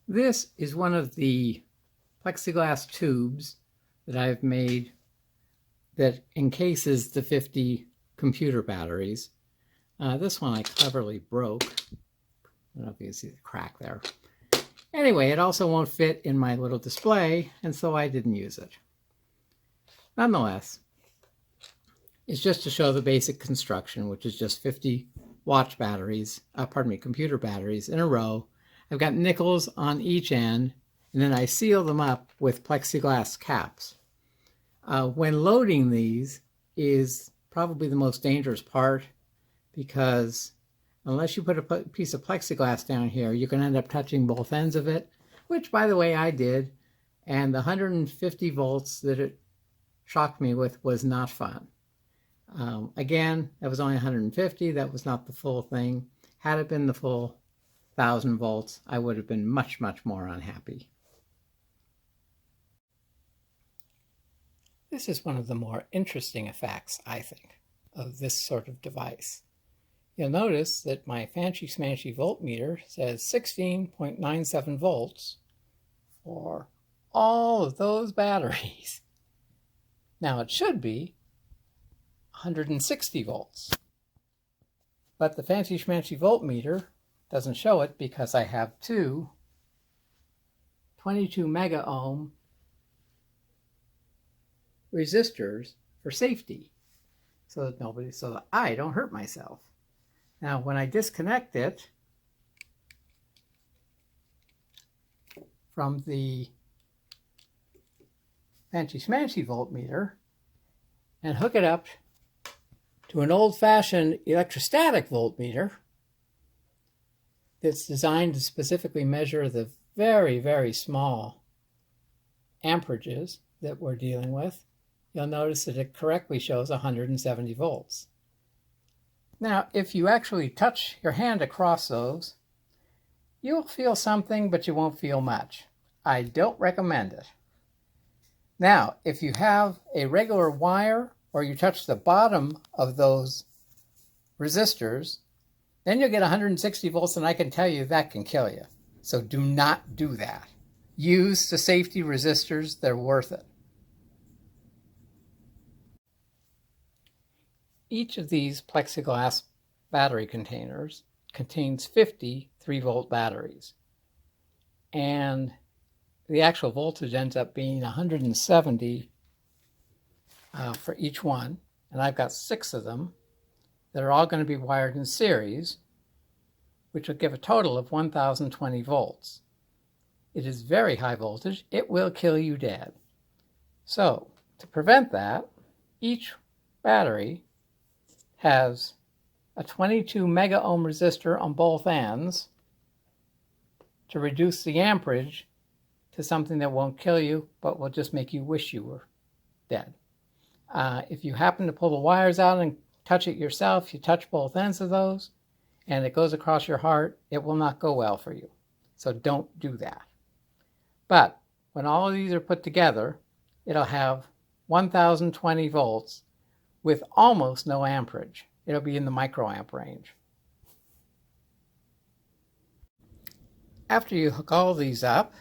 This is one of the plexiglass tubes that I've made that encases the 50 computer batteries. This one I cleverly broke. I don't know if you can see the crack there. Anyway, it also won't fit in my little display, and so I didn't use it. Nonetheless, it's just to show the basic construction, which is just 50 watch batteries, computer batteries in a row. I've got nickels on each end, and then I seal them up with plexiglass caps. When loading these is probably the most dangerous part, because unless you put a piece of plexiglass down here, you can end up touching both ends of it, which, by the way, I did. And the 150 volts that it shocked me with was not fun. Again, that was only 150. That was not the full thing. Had it been the full 1,000 volts, I would have been much, much more unhappy. This is one of the more interesting effects, I think, of this sort of device. You'll notice that my fancy-smancy voltmeter says 16.97 volts for all of those batteries. Now it should be 160 volts, but the fancy-schmancy voltmeter doesn't show it because I have two 22 mega ohm resistors for safety, so that I don't hurt myself. Now, when I disconnect it from the fancy-schmancy voltmeter and hook it up to an old-fashioned electrostatic voltmeter that's designed to specifically measure the very, very small amperages that we're dealing with, you'll notice that it correctly shows 170 volts. Now, if you actually touch your hand across those, you'll feel something, but you won't feel much. I don't recommend it. Now, if you have a regular wire or you touch the bottom of those resistors, then you'll get 160 volts, and I can tell you that can kill you. So do not do that. Use the safety resistors, they're worth it. Each of these plexiglass battery containers contains 50 3-volt batteries. And the actual voltage ends up being 170 for each one. And I've got 6 of them that are all going to be wired in series, which will give a total of 1,020 volts. It is very high voltage. It will kill you dead. So, to prevent that, each battery has a 22 mega ohm resistor on both ends to reduce the amperage to something that won't kill you, but will just make you wish you were dead. If you happen to pull the wires out and touch it yourself, you touch both ends of those, and it goes across your heart, it will not go well for you. So don't do that. But when all of these are put together, it'll have 1,020 volts with almost no amperage. It'll be in the microamp range. After you hook all these up,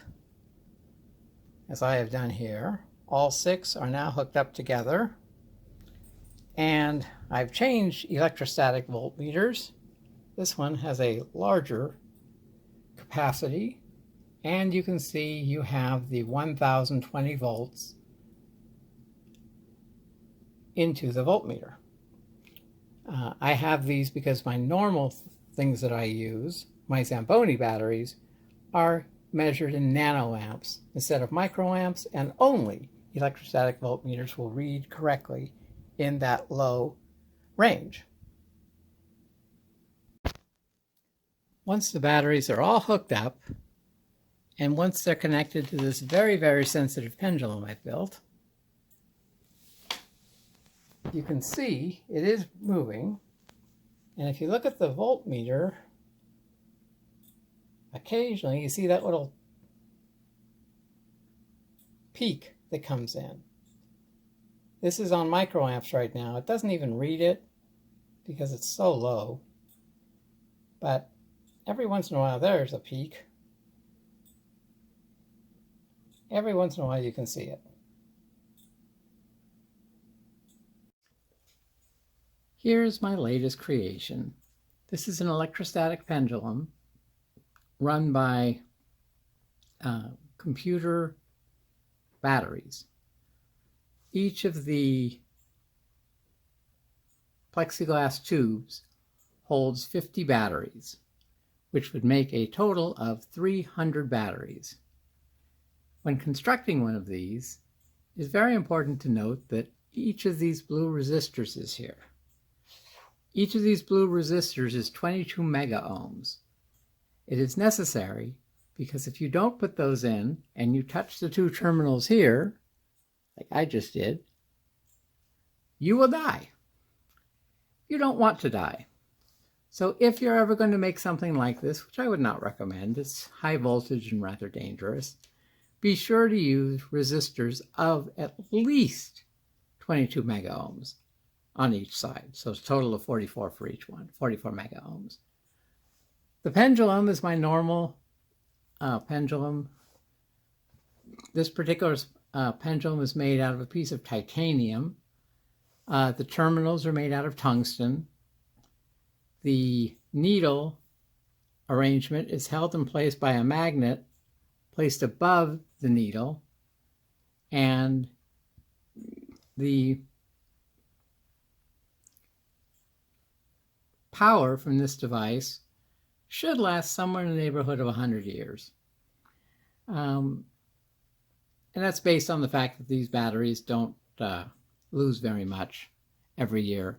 as I have done here, all 6 are now hooked up together. And I've changed electrostatic voltmeters. This one has a larger capacity, and you can see you have the 1,020 volts into the voltmeter. I have these because my normal things that I use, my Zamboni batteries, are measured in nanoamps instead of microamps, and only electrostatic voltmeters will read correctly in that low range. Once the batteries are all hooked up, and once they're connected to this very, very sensitive pendulum I built, you can see it is moving. And if you look at the voltmeter, occasionally you see that little peak that comes in. This is on microamps right now. It doesn't even read it because it's so low. But every once in a while there's a peak. Every once in a while you can see it. Here's my latest creation. This is an electrostatic pendulum run by computer batteries. Each of the plexiglass tubes holds 50 batteries, which would make a total of 300 batteries. When constructing one of these, it's very important to note that each of these blue resistors is here. Each of these blue resistors is 22 mega ohms. It is necessary because if you don't put those in and you touch the two terminals here, like I just did, you will die. You don't want to die. So if you're ever going to make something like this, which I would not recommend, it's high voltage and rather dangerous, be sure to use resistors of at least 22 mega ohms on each side. So it's a total of 44 for each one, 44 mega ohms. The pendulum is my normal pendulum. This particular pendulum is made out of a piece of titanium. The terminals are made out of tungsten. The needle arrangement is held in place by a magnet placed above the needle, and the power from this device should last somewhere in the neighborhood of 100 years. And that's based on the fact that these batteries don't lose very much every year.